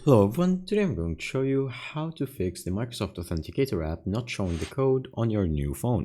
Hello everyone, today I'm going to show you how to fix the Microsoft Authenticator app not showing the code on your new phone.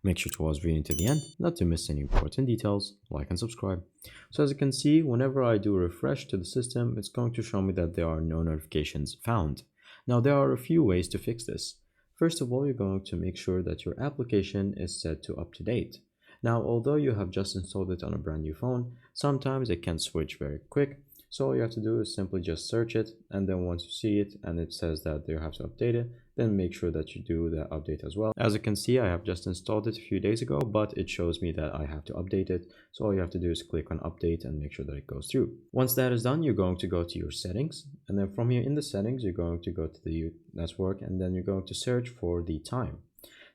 Make sure to watch the video to the end, not to miss any important details, like and subscribe. So as you can see, whenever I do a refresh to the system, it's going to show me that there are no notifications found. Now there are a few ways to fix this. First of all, you're going to make sure that your application is set to up to date. Now, although you have just installed it on a brand new phone, sometimes it can switch very quick. So all you have to do is simply just search it, and then once you see it and it says that you have to update it, then make sure that you do the update as well. As you can see, I have just installed it a few days ago, but it shows me that I have to update it. So all you have to do is click on update and make sure that it goes through. Once that is done, you're going to go to your settings, and then from here in the settings, you're going to go to the network, and then you're going to search for the time.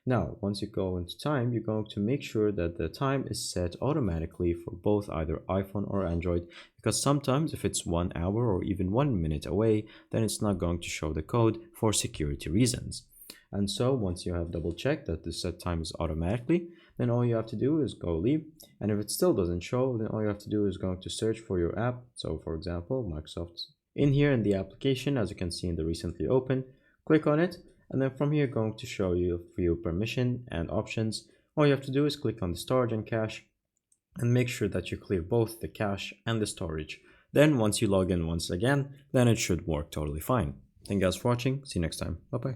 Now, once you go into time, you're going to make sure that the time is set automatically for both either iPhone or Android, because sometimes if it's 1 hour or even 1 minute away, then it's not going to show the code for security reasons. And so once you have double checked that the set time is automatically, then all you have to do is go leave. And if it still doesn't show, then all you have to do is going to search for your app. So for example, Microsoft. In here in the application, as you can see in the recently open, click on it. And then from here, going to show you for your permission and options. All you have to do is click on the storage and cache and make sure that you clear both the cache and the storage. Then once you log in once again, then it should work totally fine. Thank you guys for watching. See you next time. Bye bye.